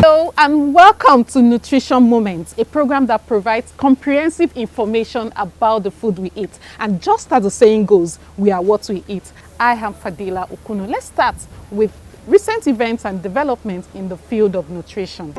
Hello and welcome to Nutrition Moments, a program that provides comprehensive information about the food we eat. And just as the saying goes, we are what we eat. I am Fadila Okuno. Let's start with recent events and developments in the field of nutrition.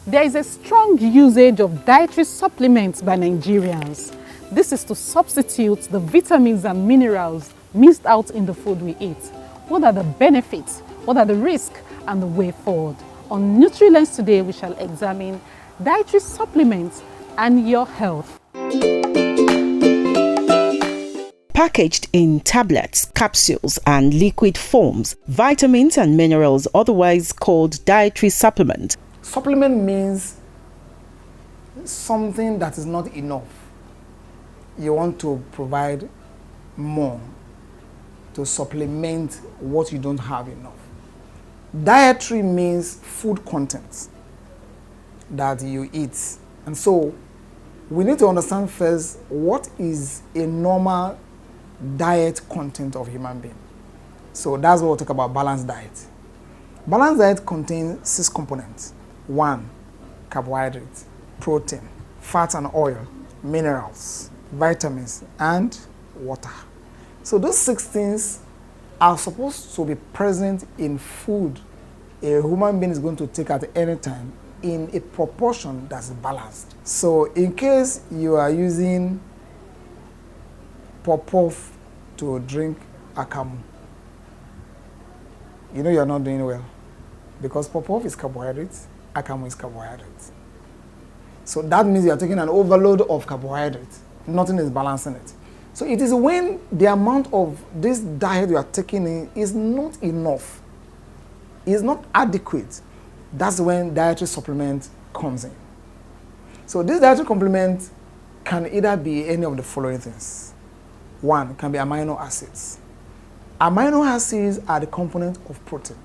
There is a strong usage of dietary supplements by Nigerians. This is to substitute the vitamins and minerals missed out in the food we eat. What are the benefits? What are the risks and the way forward? On NutriLens today, we shall examine dietary supplements and your health. Packaged in tablets, capsules, and liquid forms, vitamins and minerals, otherwise called dietary supplement. Supplement means something that is not enough. You want to provide more to supplement what you don't have enough. Dietary means food content that you eat. And so we need to understand first what is a normal diet content of human being. So that's what we'll talk about: balanced diet. Balanced diet contains 6 components. 1, carbohydrates, protein, fat and oil, minerals, vitamins, and water. So those 6 things are supposed to be present in food a human being is going to take at any time in a proportion that's balanced. So in case you are using pop-off to drink akamu, you know you're not doing well, because pop-off is carbohydrates, akamu is carbohydrates. So that means you are taking an overload of carbohydrates. Nothing is balancing it. So it is when the amount of this diet you are taking in is not enough, is not adequate, that's when dietary supplement comes in. So this dietary supplement can either be any of the following things. 1 can be amino acids. Amino acids are the component of protein.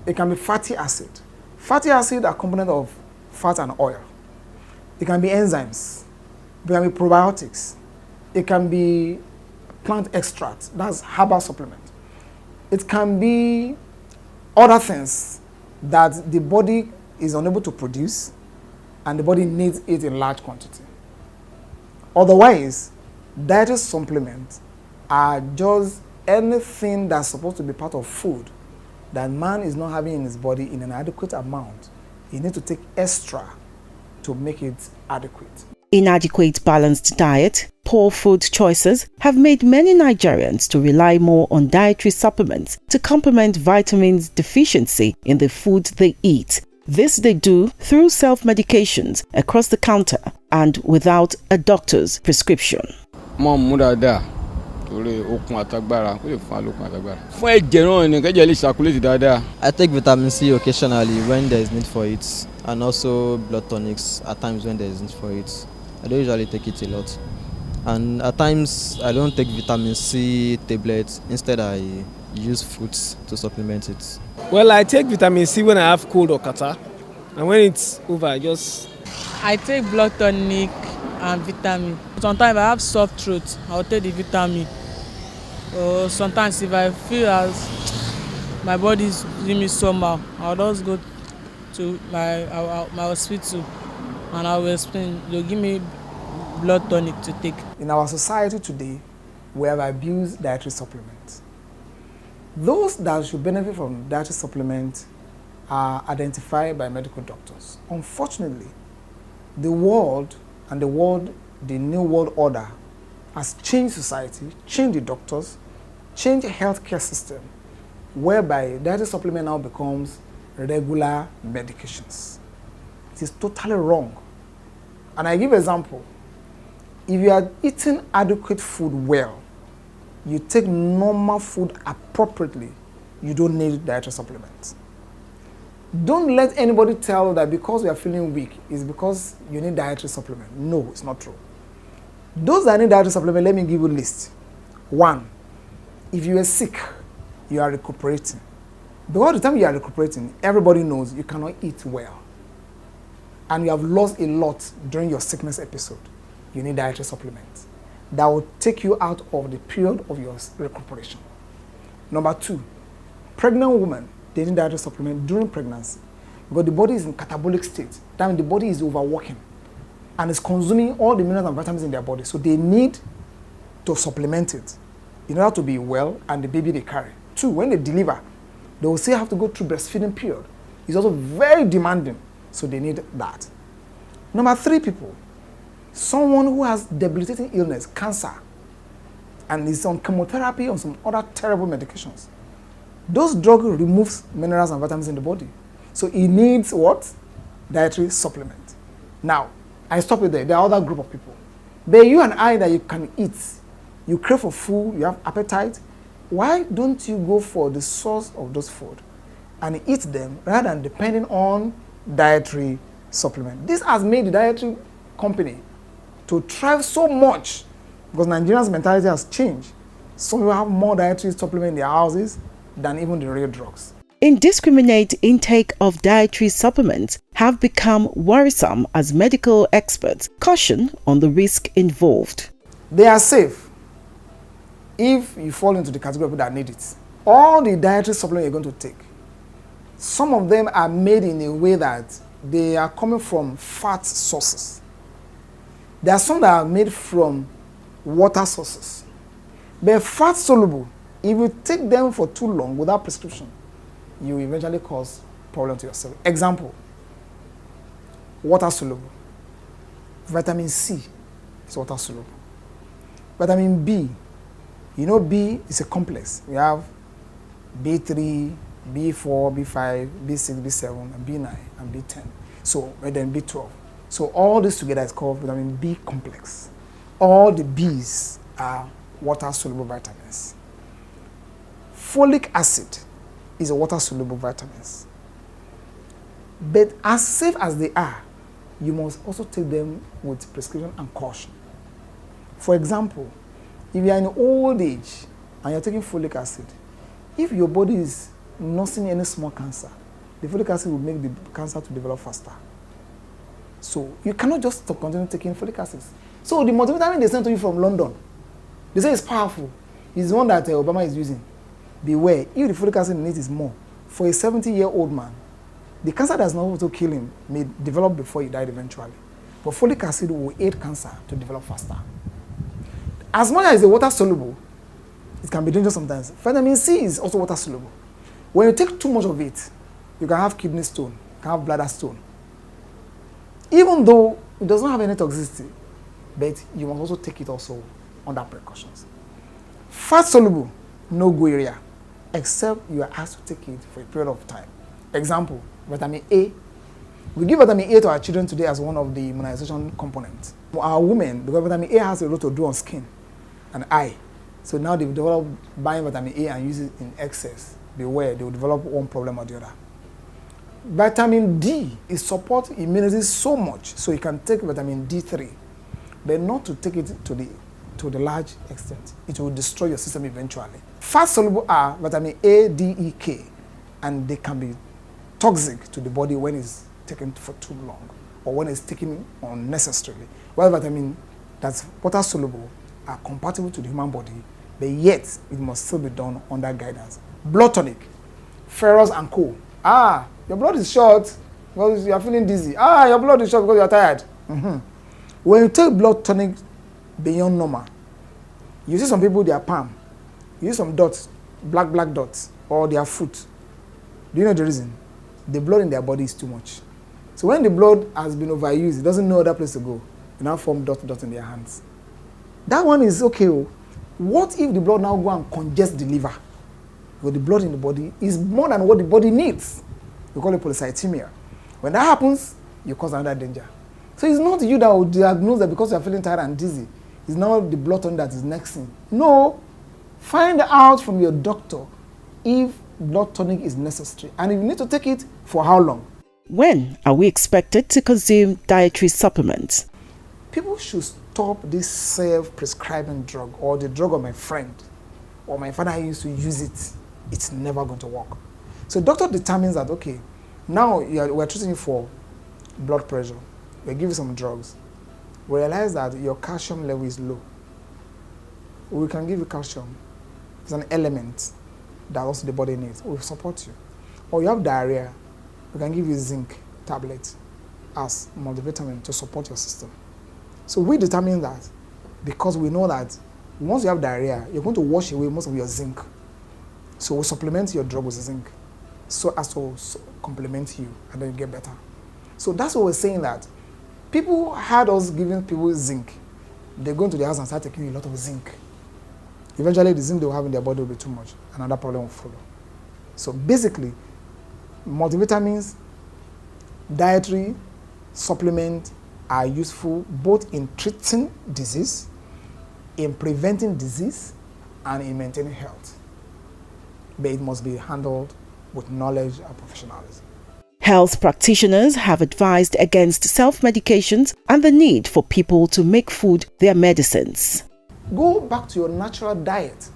It can be fatty acid. Fatty acids are component of fat and oil. It can be enzymes. It can be probiotics. It can be plant extract. That's herbal supplement. It can be other things that the body is unable to produce and the body needs it in large quantity. Otherwise, dietary supplements are just anything that's supposed to be part of food that man is not having in his body in an adequate amount. You need to take extra to make it adequate. Inadequate balanced diet, poor food choices have made many Nigerians to rely more on dietary supplements to complement vitamins deficiency in the food they eat. This they do through self-medications across the counter and without a doctor's prescription. I take vitamin C occasionally when there is need for it, and also blood tonics at times when there is need for it. I don't usually take it a lot, and at times I don't take vitamin C tablets. Instead, I use fruits to supplement it. Well, I take vitamin C when I have cold or catarrh, and when it's over, I take blood tonic and vitamin. Sometimes if I have soft throat, I'll take the vitamin. Sometimes if I feel as my body is doing me somehow, I'll just go to my hospital and I will explain. They'll give me blood tonic to take. In our society today, we have abused dietary supplements. Those that should benefit from dietary supplements are identified by medical doctors. Unfortunately, the new world order has changed society, changed the doctors, changed the healthcare system, whereby dietary supplement now becomes regular medications. It is totally wrong. And I give an example. If you are eating adequate food well, you take normal food appropriately, you don't need dietary supplements. Don't let anybody tell you that because you are feeling weak is because you need dietary supplement. No, it's not true. Those that need dietary supplement, let me give you a list. 1, if you are sick, you are recuperating. Because the time you are recuperating, everybody knows you cannot eat well. And you have lost a lot during your sickness episode. You need dietary supplements. That will take you out of the period of your recuperation. Number 2, pregnant women, they need dietary supplement during pregnancy because the body is in catabolic state. That means the body is overworking and is consuming all the minerals and vitamins in their body. So they need to supplement it in order to be well and the baby they carry. 2, when they deliver, they will still have to go through breastfeeding period. It's also very demanding, so they need that. Number 3, people, someone who has debilitating illness, cancer, and is on chemotherapy or some other terrible medications. Those drugs remove minerals and vitamins in the body. So it needs what? Dietary supplement. Now, I stop it there. There are other group of people. But you and I that you can eat, you crave for food, you have appetite. Why don't you go for the source of those food and eat them rather than depending on dietary supplement? This has made the dietary company to thrive so much because Nigerians' mentality has changed. Some people have more dietary supplement in their houses than even the real drugs. Indiscriminate intake of dietary supplements have become worrisome as medical experts caution on the risk involved. They are safe if you fall into the category of people that need it. All the dietary supplements you're going to take, some of them are made in a way that they are coming from fat sources. There are some that are made from water sources. But fat soluble, if you take them for too long without prescription, you will eventually cause problem to yourself. Example, water soluble. Vitamin C is water soluble. Vitamin B, you know B is a complex. We have B3, B4, B5, B6, B7, and B9, and B10. So, and then B12. So all this together is called vitamin B complex. All the B's are water-soluble vitamins. Folic acid is a water-soluble vitamins. But as safe as they are, you must also take them with prescription and caution. For example, if you are in old age and you're taking folic acid, if your body is nursing any small cancer, the folic acid will make the cancer to develop faster. So you cannot just continue taking folic acid. So the multivitamin they sent to you from London, they say it's powerful. It's the one that Obama is using. Beware, if the folic acid in it is more, for a 70-year-old man, the cancer that's not able to kill him may develop before he died eventually. But folic acid will aid cancer to develop faster. As much as it's water soluble, it can be dangerous sometimes. Vitamin C is also water soluble. When you take too much of it, you can have kidney stone, you can have bladder stone. Even though it does not have any toxicity, but you must also take it also under precautions. Fat soluble, no go area, except you are asked to take it for a period of time. Example, vitamin A. We give vitamin A to our children today as one of the immunization components. For our women, because vitamin A has a lot to do on skin and eye. So now they've developed buying vitamin A and use it in excess. Beware, they will develop one problem or the other. Vitamin D is support immunity so much, so you can take vitamin D3, but not to take it to the large extent. It will destroy your system eventually. Fat soluble are vitamin A, D, E, K, and they can be toxic to the body when it's taken for too long or when it's taken unnecessarily. While vitamin that's water soluble are compatible to the human body, but yet it must still be done under guidance. Blood tonic, ferrous and co. Your blood is short because you are feeling dizzy. Your blood is short because you are tired. When you take blood tonic beyond normal, you see some people, their palm, you see some dots, black dots, or their foot. Do you know the reason? The blood in their body is too much. So when the blood has been overused, it doesn't know other place to go. It now form dot in their hands. That one is okay. What if the blood now go and congest the liver? Because the blood in the body is more than what the body needs. We call it polycythemia. When that happens, you cause another danger. So it's not you that will diagnose that because you are feeling tired and dizzy. It's not the blood tonic that is next thing. No. Find out from your doctor if blood tonic is necessary. And if you need to take it, for how long? When are we expected to consume dietary supplements? People should stop this self-prescribing drug, or the drug of my friend, or my father used to use it. It's never going to work. So doctor determines that, okay, now we're treating you for blood pressure. We give you some drugs. We realize that your calcium level is low. We can give you calcium. It's an element that also the body needs. We'll support you. Or you have diarrhea, we can give you zinc tablets as multivitamin to support your system. So we determine that because we know that once you have diarrhea, you're going to wash away most of your zinc. So we'll supplement your drug with zinc so as to complement you, and then you get better. So that's what we're saying, that people had us giving people zinc. They go into the house and start taking a lot of zinc. Eventually, the zinc they will have in their body will be too much. Another problem will follow. So basically, multivitamins, dietary supplements are useful both in treating disease, in preventing disease, and in maintaining health. But it must be handled with knowledge and professionalism. Health practitioners have advised against self-medications and the need for people to make food their medicines. Go back to your natural diet.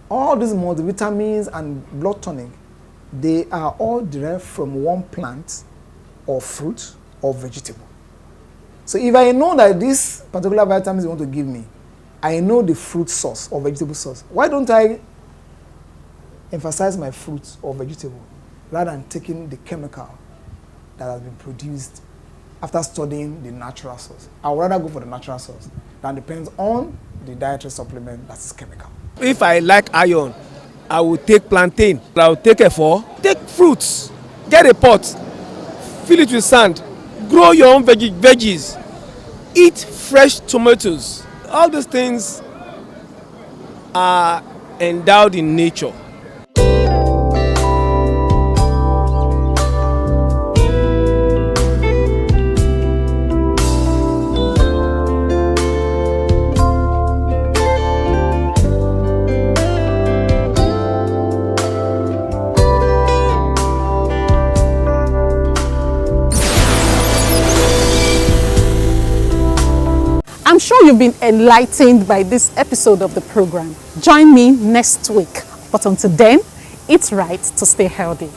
All these multivitamins and blood tonic, they are all derived from one plant or fruit or vegetable. So if I know that this particular vitamins you want to give me, I know the fruit source or vegetable source, why don't I emphasize my fruits or vegetable rather than taking the chemical that has been produced after studying the natural source? I would rather go for the natural source. That depends on the dietary supplement that is chemical. If I like iron, I will take plantain, I will take efo, take fruits, get a pot, fill it with sand, grow your own veggies, eat fresh tomatoes. All these things are endowed in nature. I'm sure you've been enlightened by this episode of the program. Join me next week. But until then, eat right to stay healthy.